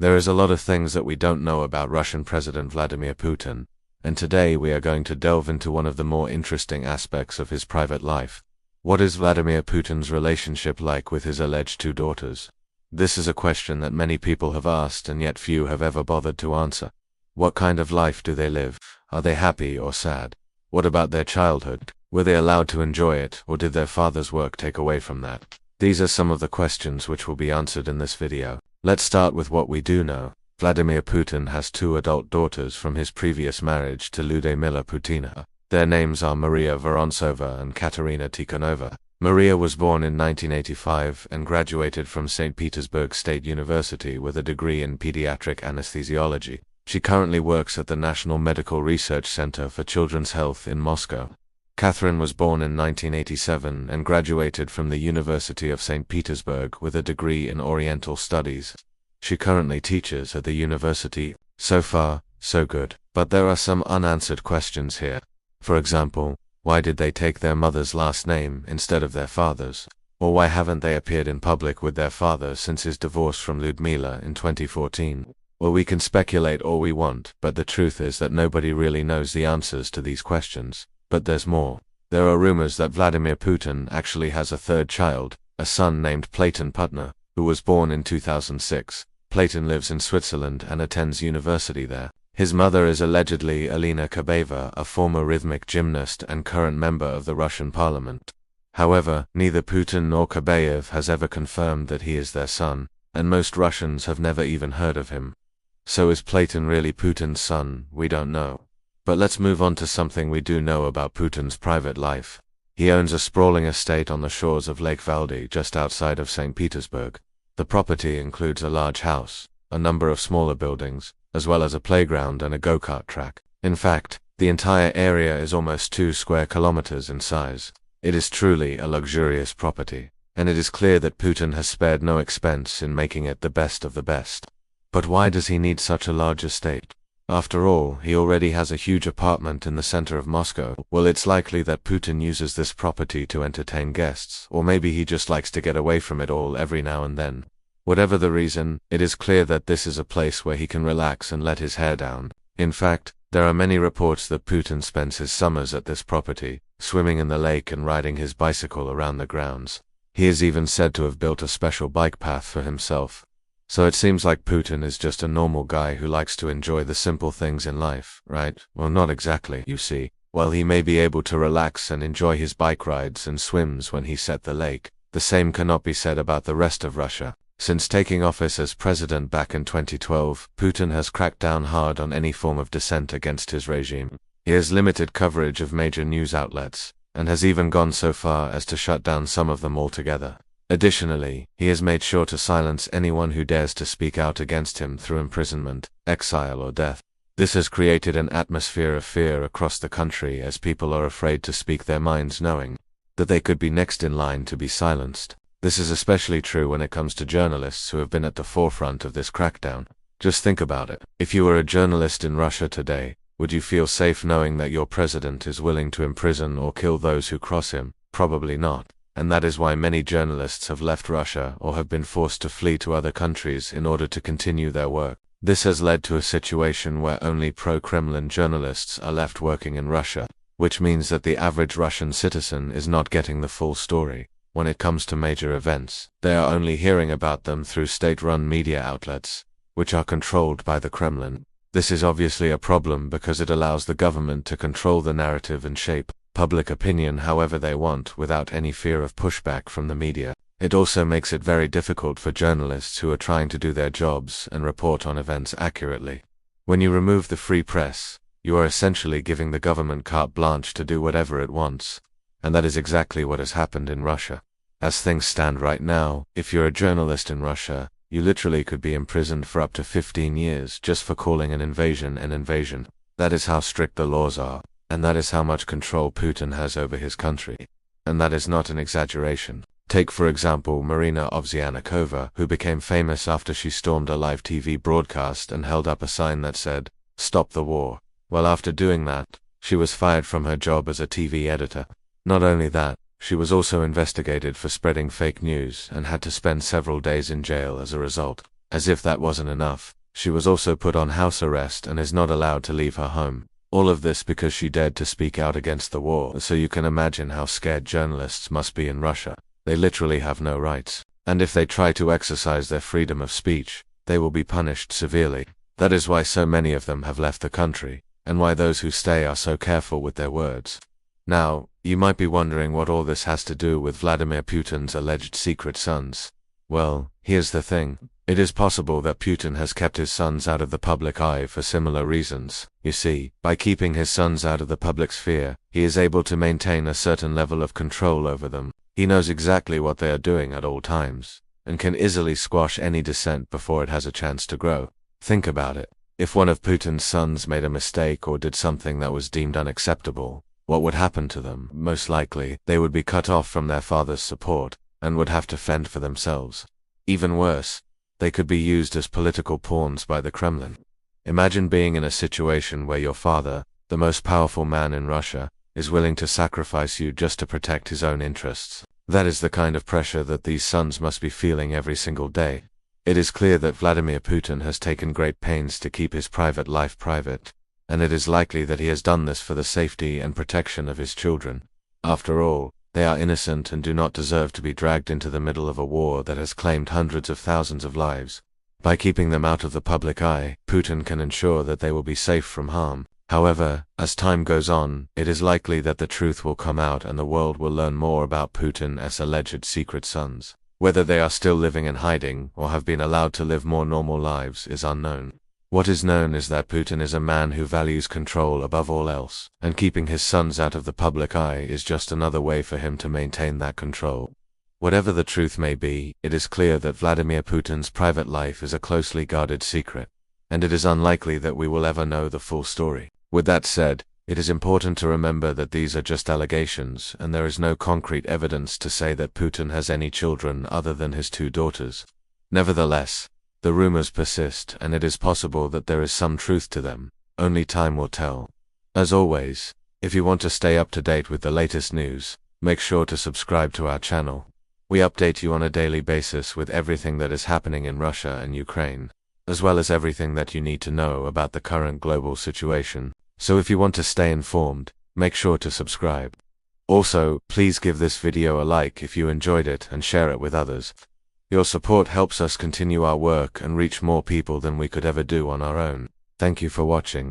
There is a lot of things that we don't know about Russian President Vladimir Putin, and today we are going to delve into one of the more interesting aspects of his private life. What is Vladimir Putin's relationship like with his alleged two daughters? This is a question that many people have asked and yet few have ever bothered to answer. What kind of life do they live? Are they happy or sad? What about their childhood? Were they allowed to enjoy it, or did their father's work take away from that? These are some of the questions which will be answered in this video. Let's start with what we do know. Vladimir Putin has two adult daughters from his previous marriage to Ludmila Putina. Their names are Maria Vorontsova and Katerina Tikhonova. Maria was born in 1985 and graduated from St. Petersburg State University with a degree in pediatric anesthesiology. She currently works at the National Medical Research Center for Children's Health in Moscow. Catherine was born in 1987 and graduated from the University of St. Petersburg with a degree in Oriental Studies. She currently teaches at the university. So far, so good. But there are some unanswered questions here. For example, why did they take their mother's last name instead of their father's? Or why haven't they appeared in public with their father since his divorce from Ludmila in 2014? Well, we can speculate all we want, but the truth is that nobody really knows the answers to these questions. But there's more. There are rumors that Vladimir Putin actually has a third child, a son named Platon Putner, who was born in 2006. Platon lives in Switzerland and attends university there. His mother is allegedly Alina Kabeva, a former rhythmic gymnast and current member of the Russian parliament. However, neither Putin nor Kabayev has ever confirmed that he is their son, and most Russians have never even heard of him. So is Platon really Putin's son? We don't know. But let's move on to something we do know about Putin's private life. He owns a sprawling estate on the shores of Lake Valdai just outside of St. Petersburg. The property includes a large house, a number of smaller buildings, as well as a playground and a go-kart track. In fact, the entire area is almost 2 square kilometers in size. It is truly a luxurious property, and it is clear that Putin has spared no expense in making it the best of the best. But why does he need such a large estate? After all, he already has a huge apartment in the center of Moscow. Well, it's likely that Putin uses this property to entertain guests, or maybe he just likes to get away from it all every now and then. Whatever the reason, it is clear that this is a place where he can relax and let his hair down. In fact, there are many reports that Putin spends his summers at this property, swimming in the lake and riding his bicycle around the grounds. He is even said to have built a special bike path for himself. So it seems like Putin is just a normal guy who likes to enjoy the simple things in life, right? Well, not exactly, you see. While he may be able to relax and enjoy his bike rides and swims when he's at the lake, the same cannot be said about the rest of Russia. Since taking office as president back in 2012, Putin has cracked down hard on any form of dissent against his regime. He has limited coverage of major news outlets, and has even gone so far as to shut down some of them altogether. Additionally, he has made sure to silence anyone who dares to speak out against him through imprisonment, exile, or death. This has created an atmosphere of fear across the country as people are afraid to speak their minds, knowing that they could be next in line to be silenced. This is especially true when it comes to journalists who have been at the forefront of this crackdown. Just think about it. If you were a journalist in Russia today, would you feel safe knowing that your president is willing to imprison or kill those who cross him? Probably not. And that is why many journalists have left Russia or have been forced to flee to other countries in order to continue their work. This has led to a situation where only pro-Kremlin journalists are left working in Russia, which means that the average Russian citizen is not getting the full story. When it comes to major events, they are only hearing about them through state-run media outlets, which are controlled by the Kremlin. This is obviously a problem because it allows the government to control the narrative and shape public opinion however they want without any fear of pushback from the media. It also makes it very difficult for journalists who are trying to do their jobs and report on events accurately. When you remove the free press, you are essentially giving the government carte blanche to do whatever it wants. And that is exactly what has happened in Russia. As things stand right now, if you're a journalist in Russia, you literally could be imprisoned for up to 15 years just for calling an invasion an invasion. That is how strict the laws are. And that is how much control Putin has over his country. And that is not an exaggeration. Take for example Marina Ovsyannikova, who became famous after she stormed a live TV broadcast and held up a sign that said, "Stop the war." Well, after doing that, she was fired from her job as a TV editor. Not only that, she was also investigated for spreading fake news and had to spend several days in jail as a result. As if that wasn't enough, she was also put on house arrest and is not allowed to leave her home. All of this because she dared to speak out against the war, so you can imagine how scared journalists must be in Russia. They literally have no rights. And if they try to exercise their freedom of speech, they will be punished severely. That is why so many of them have left the country, and why those who stay are so careful with their words. Now, you might be wondering what all this has to do with Vladimir Putin's alleged secret sons. Well, here's the thing. It is possible that Putin has kept his sons out of the public eye for similar reasons. You see, by keeping his sons out of the public sphere, he is able to maintain a certain level of control over them. He knows exactly what they are doing at all times, and can easily squash any dissent before it has a chance to grow. Think about it. If one of Putin's sons made a mistake or did something that was deemed unacceptable, what would happen to them? Most likely, they would be cut off from their father's support, and would have to fend for themselves. Even worse, they could be used as political pawns by the Kremlin. Imagine being in a situation where your father, the most powerful man in Russia, is willing to sacrifice you just to protect his own interests. That is the kind of pressure that these sons must be feeling every single day. It is clear that Vladimir Putin has taken great pains to keep his private life private, and it is likely that he has done this for the safety and protection of his children. After all, they are innocent and do not deserve to be dragged into the middle of a war that has claimed hundreds of thousands of lives. By keeping them out of the public eye, Putin can ensure that they will be safe from harm. However, as time goes on, it is likely that the truth will come out and the world will learn more about Putin's alleged secret sons. Whether they are still living in hiding or have been allowed to live more normal lives is unknown. What is known is that Putin is a man who values control above all else, and keeping his sons out of the public eye is just another way for him to maintain that control. Whatever the truth may be, it is clear that Vladimir Putin's private life is a closely guarded secret, and it is unlikely that we will ever know the full story. With that said, it is important to remember that these are just allegations, and there is no concrete evidence to say that Putin has any children other than his 2 daughters. Nevertheless, the rumors persist, and it is possible that there is some truth to them. Only time will tell. As always, if you want to stay up to date with the latest news, make sure to subscribe to our channel. We update you on a daily basis with everything that is happening in Russia and Ukraine, as well as everything that you need to know about the current global situation. So if you want to stay informed, make sure to subscribe. Also, please give this video a like if you enjoyed it and share it with others. Your support helps us continue our work and reach more people than we could ever do on our own. Thank you for watching.